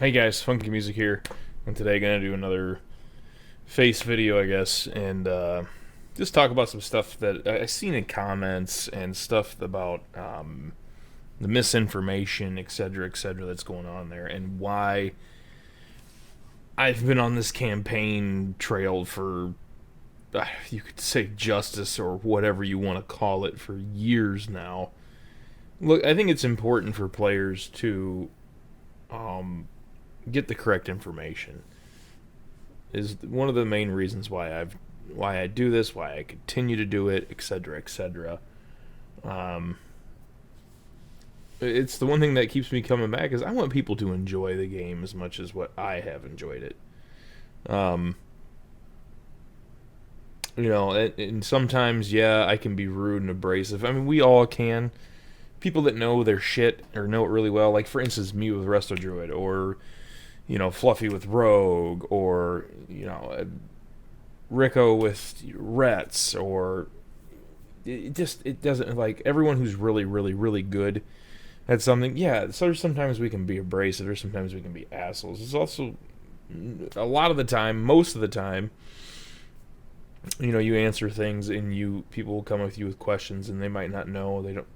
Hey guys, Funkymusic here, and today gonna do another face video, I guess, and just talk about some stuff that I seen in comments and stuff about the misinformation, etc., that's going on there, and why I've been on this campaign trail for, you could say justice or whatever you want to call it, for years now. Look, I think it's important for players to um, get the correct information. Is one of the main reasons why I do this, why I continue to do it, etc. Um, it's the one thing that keeps me coming back is I want people to enjoy the game as much as what I have enjoyed it. Um, and sometimes, yeah, I can be rude and abrasive. I mean, we all can. People that know their shit or know it really well, like for instance, me with Resto Druid, or Fluffy with Rogue, or Rico with Rets, or it doesn't, like, everyone who's really good at something. Yeah, so sometimes we can be abrasive, or sometimes we can be assholes. It's also a lot of the time, most of the time, you answer things and people will come with you with questions and they might not know. They don't,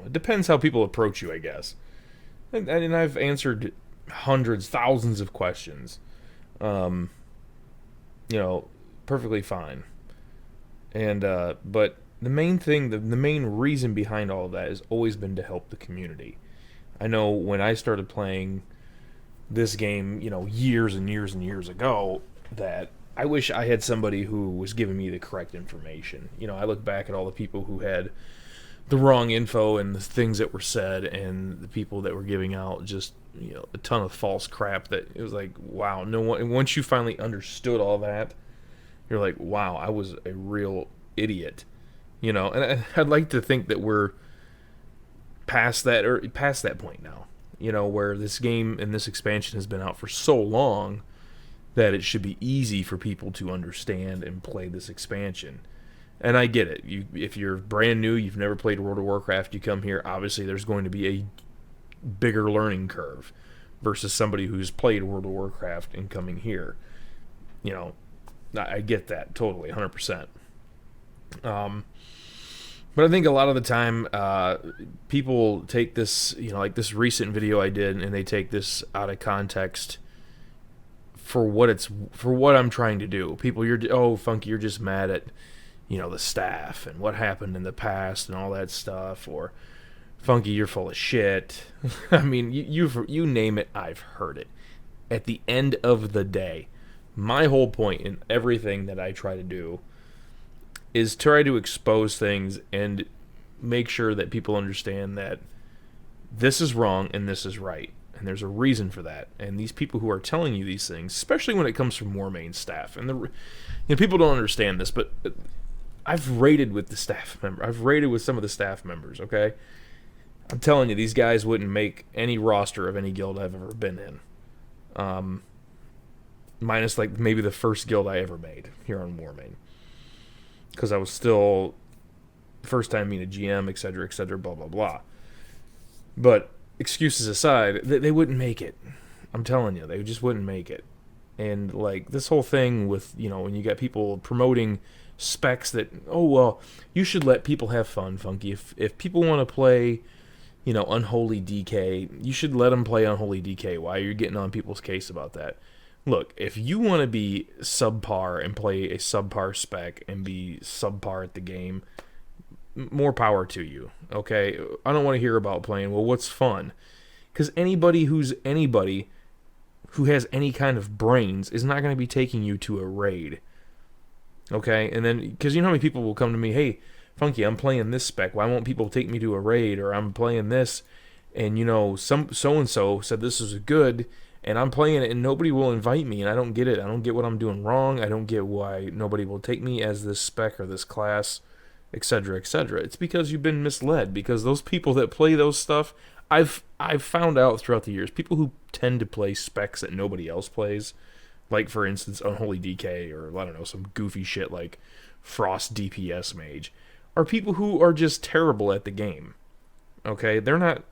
it depends how people approach you, I guess. And I've answered hundreds, thousands of questions, um, perfectly fine. And but the main thing, the main reason behind all of that has always been to help the community. I know when I started playing this game, years and years and years ago, that I wish I had somebody who was giving me the correct information. I look back at all the people who had the wrong info and the things that were said, and the people that were giving out just a ton of false crap, that it was like, wow, no one, once you finally understood all that, you're like, wow, I was a real idiot. And I'd like to think that we're past that, or past that point now, where this game and this expansion has been out for so long that it should be easy for people to understand and play this expansion. And I get it. If you're brand new, you've never played World of Warcraft, you come here, obviously there's going to be a bigger learning curve versus somebody who's played World of Warcraft and coming here. I get that totally, 100%. But I think a lot of the time, people take this, like this recent video I did, and they take this out of context for what I'm trying to do. People, Funky, you're just mad at, the staff and what happened in the past and all that stuff, or Funky, you're full of shit. I mean, you name it, I've heard it. At the end of the day, my whole point in everything that I try to do is try to expose things and make sure that people understand that this is wrong and this is right. And there's a reason for that. And these people who are telling you these things, especially when it comes from Warmane staff, and people don't understand this, but I've raided with the staff member. I've raided with some of the staff members, okay? I'm telling you, these guys wouldn't make any roster of any guild I've ever been in. Minus, like, maybe the first guild I ever made here on Warmane. Because I was still first time being a GM, etc., blah, blah, blah. But excuses aside, they wouldn't make it. I'm telling you, they just wouldn't make it. And, like, this whole thing with, when you got people promoting specs that, oh, well, you should let people have fun, Funky. If people want to play, Unholy DK, you should let them play Unholy DK. Why are you getting on people's case about that? Look, if you want to be subpar and play a subpar spec and be subpar at the game, more power to you, okay? I don't want to hear about playing, well, what's fun? Because anybody who has any kind of brains is not going to be taking you to a raid, okay? And then, because you know how many people will come to me, hey, Funky, I'm playing this spec, why won't people take me to a raid? Or I'm playing this, and some so-and-so said this is good, and I'm playing it and nobody will invite me, and I don't get it. I don't get what I'm doing wrong. I don't get why nobody will take me as this spec or this class, etc., etc. It's because you've been misled, because those people that play those stuff, I've found out throughout the years, people who tend to play specs that nobody else plays, like for instance Unholy DK, or I don't know, some goofy shit like Frost DPS Mage, are people who are just terrible at the game. Okay? They're not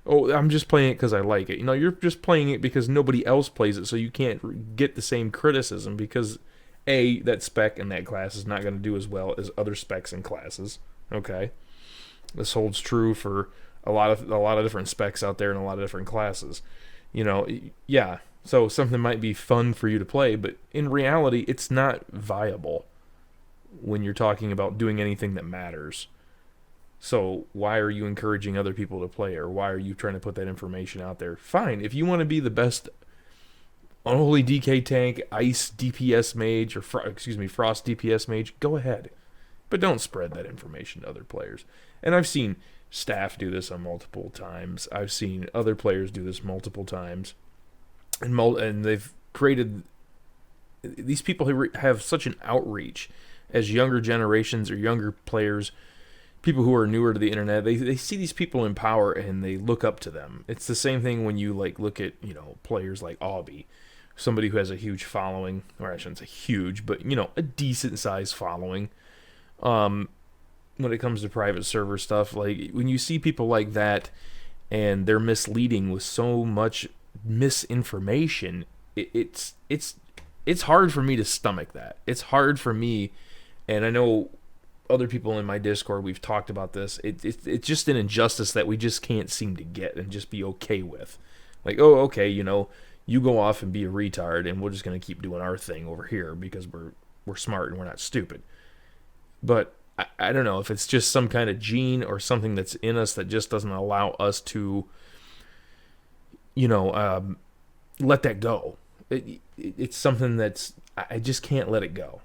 Oh, I'm just playing it because I like it. You're just playing it because nobody else plays it, so you can't get the same criticism because that spec in that class is not going to do as well as other specs in classes. Okay, this holds true for a lot of different specs out there in a lot of different classes. Yeah. So something might be fun for you to play, but in reality, it's not viable when you're talking about doing anything that matters. So why are you encouraging other people to play, or why are you trying to put that information out there? Fine, if you want to be the best unholy DK tank, ice DPS mage, or frost DPS mage, go ahead. But don't spread that information to other players. And I've seen staff do this on multiple times. I've seen other players do this multiple times. And they've created... These people who have such an outreach as younger generations or younger players, people who are newer to the internet, they see these people in power and they look up to them. It's the same thing when you look at players like Obby, somebody who has a huge following, or I shouldn't say huge, but a decent sized following. When it comes to private server stuff, when you see people like that and they're misleading with so much misinformation, it's hard for me to stomach that. It's hard for me, and I know other people in my Discord, we've talked about this. It's just an injustice that we just can't seem to get and just be okay with. Oh, okay, you go off and be a retard, and we're just gonna keep doing our thing over here because we're smart and we're not stupid. But I don't know if it's just some kind of gene or something that's in us that just doesn't allow us to, let that go. It's something that's, I just can't let it go.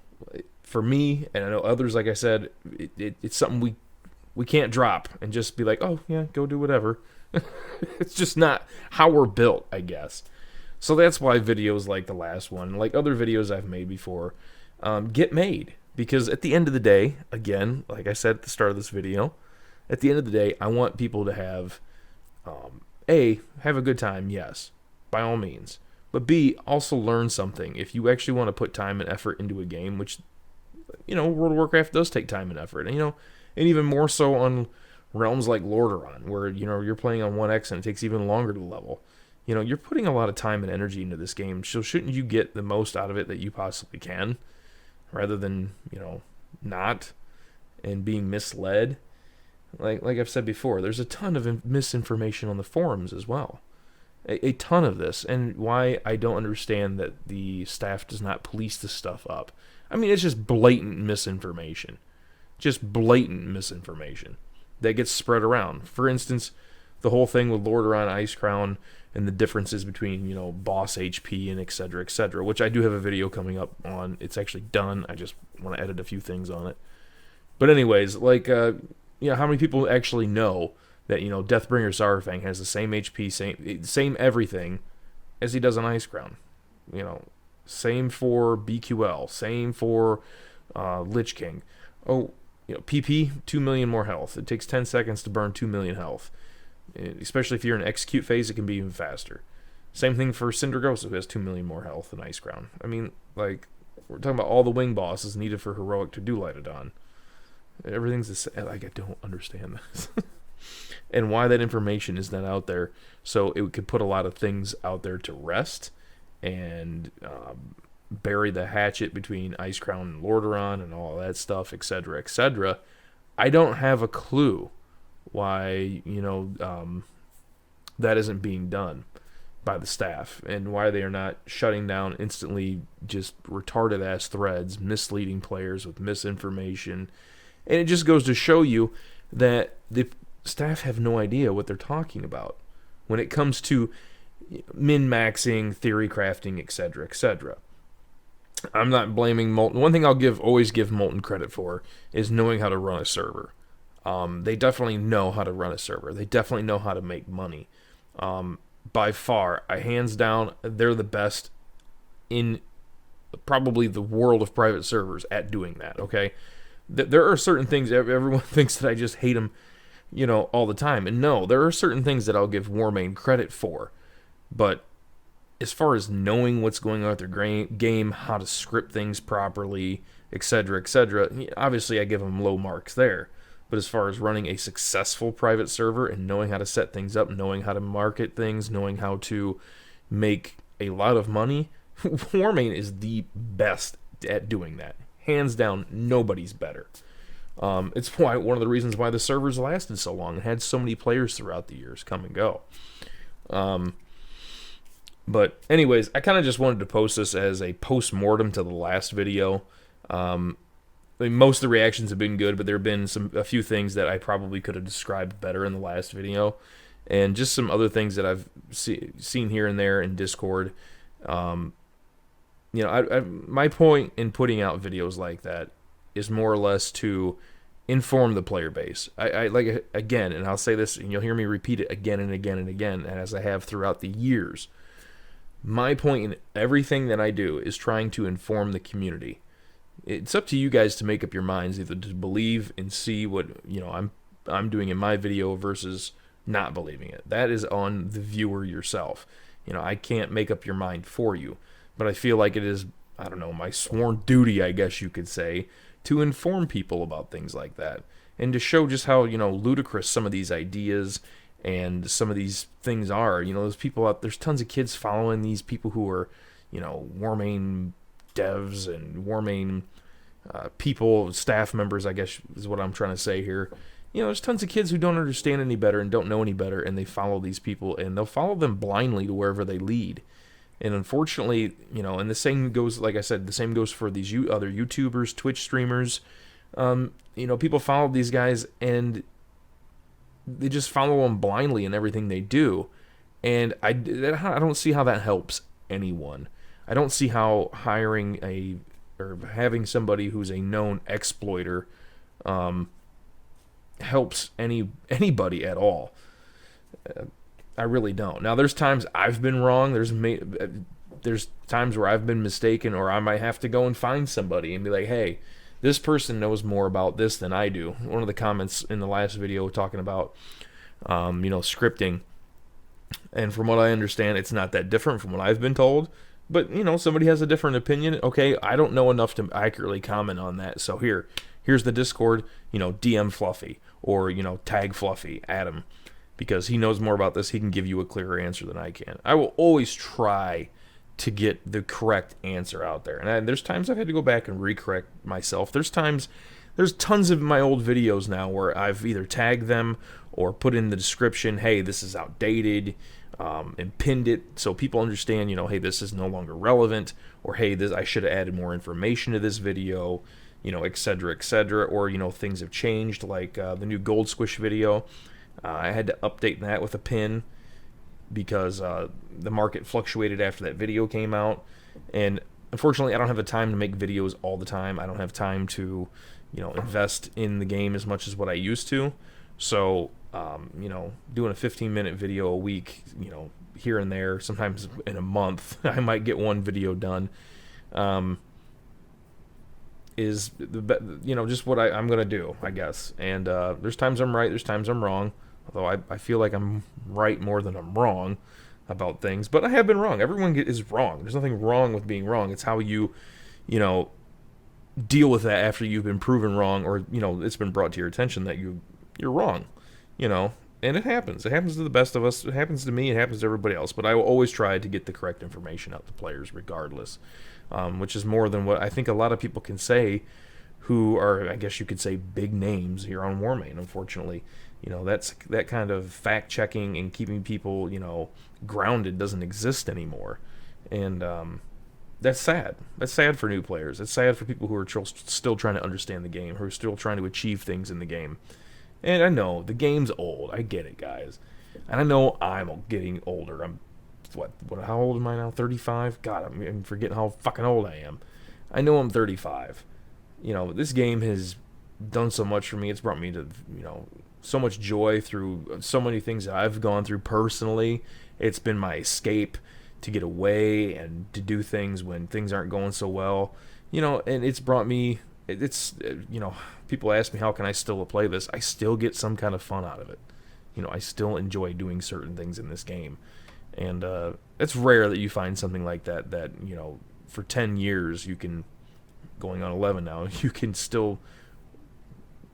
For me, and I know others, like I said, it's something we can't drop and just be like, oh yeah, go do whatever. It's just not how we're built, I guess. So that's why videos like the last one, like other videos I've made before, get made. Because at the end of the day, again, like I said at the start of this video, at the end of the day, I want people to have, have a good time, yes, by all means. But B, also learn something. If you actually want to put time and effort into a game, which, World of Warcraft does take time and effort. And even more so on realms like Lordaeron, where, you're playing on 1X and it takes even longer to level. You're putting a lot of time and energy into this game, so shouldn't you get the most out of it that you possibly can, rather than, not, and being misled? Like I've said before, there's a ton of misinformation on the forums as well. A ton of this, and why I don't understand that the staff does not police this stuff up. I mean, it's just blatant misinformation. Just blatant misinformation that gets spread around. For instance, the whole thing with Lordaeron Icecrown and the differences between, boss HP and et cetera, which I do have a video coming up on. It's actually done. I just want to edit a few things on it. But anyways, how many people actually know that, Deathbringer Saurfang has the same HP, same everything as he does on Icecrown? Same for BQL, same for Lich King. Oh, PP, 2 million more health. It takes 10 seconds to burn 2 million health. Especially if you're in execute phase, it can be even faster. Same thing for Cindergosa, who has 2 million more health than Icecrown. I mean, we're talking about all the wing bosses needed for Heroic to do Lightodon. Everything's the same. I don't understand this. And why that information is not out there, so it could put a lot of things out there to rest and bury the hatchet between Icecrown and Lordaeron and all that stuff, etc., etc. I don't have a clue why that isn't being done by the staff, and why they are not shutting down instantly just retarded ass threads, misleading players with misinformation. And it just goes to show you that the staff have no idea what they're talking about when it comes to min-maxing, theory crafting, etc., etc. I'm not blaming Molten. One thing I'll always give Molten credit for is knowing how to run a server. They definitely know how to run a server. They definitely know how to make money. By far, hands down, they're the best in probably the world of private servers at doing that, okay? There are certain things, everyone thinks that I just hate them, all the time. And no, there are certain things that I'll give Warmane credit for. But as far as knowing what's going on with their game, how to script things properly, etc., etc., obviously I give them low marks there. But as far as running a successful private server and knowing how to set things up, knowing how to market things, knowing how to make a lot of money, Warmane is the best at doing that. Hands down, nobody's better. It's why one of the reasons why the servers lasted so long and had so many players throughout the years come and go. But anyways, I kind of just wanted to post this as a post-mortem to the last video. I mean, most of the reactions have been good, but there have been a few things that I probably could have described better in the last video, and just some other things that I've seen here and there in Discord. My point in putting out videos like that is more or less to inform the player base. I like, again, and I'll say this, and you'll hear me repeat it again and again and again, as I have throughout the years. My point in everything that I do is trying to inform the community. It's up to you guys to make up your minds, either to believe and see what I'm doing in my video versus not believing it. That is on the viewer yourself. I can't make up your mind for you, but I feel like it is, I don't know, my sworn duty, I guess you could say, to inform people about things like that and to show just how ludicrous some of these ideas and some of these things are. Those people out there's tons of kids following these people who are Warmane devs and Warmane people, staff members, I guess is what I'm trying to say here. There's tons of kids who don't understand any better and don't know any better, and they follow these people, and they'll follow them blindly to wherever they lead. And unfortunately, and the same goes, like I said, the same goes for these other YouTubers, Twitch streamers. People follow these guys, and they just follow them blindly in everything they do. And I don't see how that helps anyone. I don't see how hiring or having somebody who's a known exploiter helps anybody at all. I really don't. Now, there's times I've been wrong. There's times where I've been mistaken, or I might have to go and find somebody and be like, hey, this person knows more about this than I do. One of the comments in the last video talking about scripting, and from what I understand, it's not that different from what I've been told. But somebody has a different opinion. Okay, I don't know enough to accurately comment on that. So here's the Discord. DM Fluffy, or tag Fluffy Adam, because he knows more about this. He can give you a clearer answer than I can. I will always try to get the correct answer out there. And there's times I've had to go back and recorrect myself. There's tons of my old videos now where I've either tagged them or put in the description, hey, this is outdated, and pinned it so people understand, hey, this is no longer relevant, or hey, I should have added more information to this video, etc., etc., or things have changed, like the new Gold Squish video. I had to update that with a pin because the market fluctuated after that video came out, and unfortunately I don't have the time to make videos all the time. I don't have time to invest in the game as much as what I used to. So doing a 15-minute video a week, here and there, sometimes in a month I might get one video done, is just what I'm gonna do, I guess. And there's times I'm right, there's times I'm wrong, although I feel like I'm right more than I'm wrong about things. But I have been wrong. Everyone is wrong. There's nothing wrong with being wrong. It's how you deal with that after you've been proven wrong, or it's been brought to your attention that you're wrong. And it happens. It happens to the best of us. It happens to me. It happens to everybody else. But I will always try to get the correct information out to players regardless, which is more than what I think a lot of people can say who are, I guess you could say, big names here on Warmane. Unfortunately, that kind of fact-checking and keeping people, grounded doesn't exist anymore. And that's sad. That's sad for new players. It's sad for people who are still trying to understand the game, who are still trying to achieve things in the game. And I know the game's old. I get it, guys. And I know I'm getting older. I'm how old am I now? 35? God, I'm forgetting how fucking old I am. I know I'm 35. This game has done so much for me. It's brought me to, so much joy through so many things that I've gone through personally. It's been my escape to get away and to do things when things aren't going so well. And it's brought me, people ask me, how can I still play this? I still get some kind of fun out of it. I still enjoy doing certain things in this game. And it's rare that you find something like that, for 10 years, going on 11 now, you can still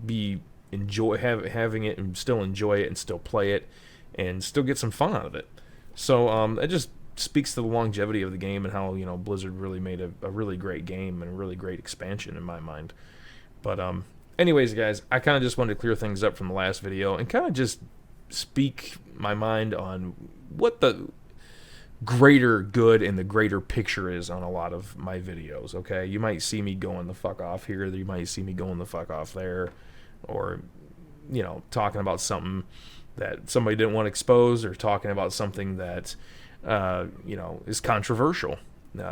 be having it and still enjoy it and still play it and still get some fun out of it. So it just speaks to the longevity of the game and how, you know, Blizzard really made a really great game and a really great expansion in my mind. But anyways, guys, I kind of just wanted to clear things up from the last video and kind of just speak my mind on what the greater good and the greater picture is on a lot of my videos. Okay, you might see me going the fuck off here, you might see me going the fuck off there, or, you know, talking about something that somebody didn't want exposed, or talking about something that you know, is controversial,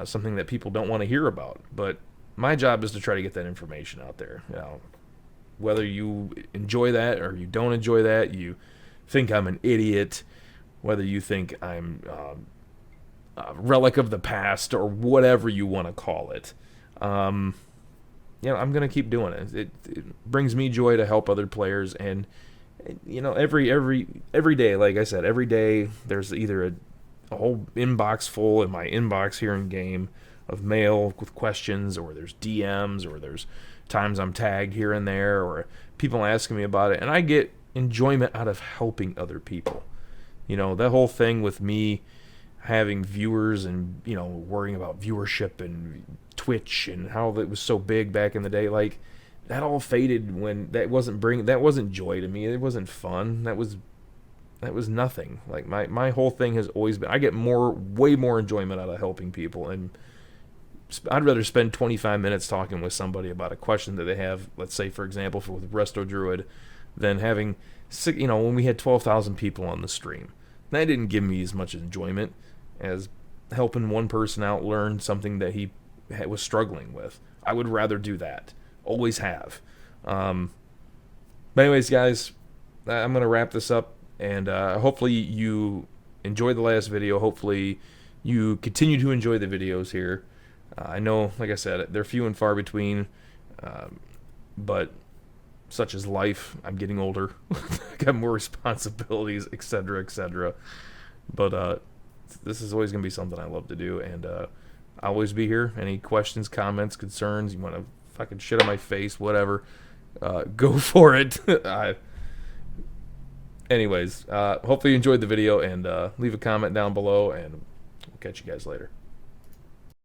something that people don't want to hear about. But my job is to try to get that information out there. You know, whether you enjoy that or you don't enjoy that, you think I'm an idiot, whether you think I'm a relic of the past, or whatever you want to call it. You know, I'm gonna keep doing it. It brings me joy to help other players, and you know, every day, like I said, every day there's either a whole inbox full in my inbox here in game of mail with questions, or there's DMs, or there's times I'm tagged here and there, or people asking me about it, and I get enjoyment out of helping other people. You know, that whole thing with me having viewers and, you know, worrying about viewership and Twitch and how it was so big back in the day, like, that all faded when that wasn't joy to me. It wasn't fun. That was nothing. Like, my whole thing has always been, I get way more enjoyment out of helping people, and I'd rather spend 25 minutes talking with somebody about a question that they have, let's say, for example, with Resto Druid, than having, you know, when we had 12,000 people on the stream. That didn't give me as much enjoyment as helping one person out learn something that he was struggling with. I would rather do that. Always have. But anyways, guys, I'm going to wrap this up, and hopefully you enjoyed the last video. Hopefully you continue to enjoy the videos here. I know, like I said, they're few and far between, but such is life. I'm getting older. Got more responsibilities, etc., etc. But this is always going to be something I love to do, and I'll always be here. Any questions, comments, concerns, you want to fucking shit on my face, whatever, go for it. Anyways, hopefully you enjoyed the video, and leave a comment down below, and we'll catch you guys later.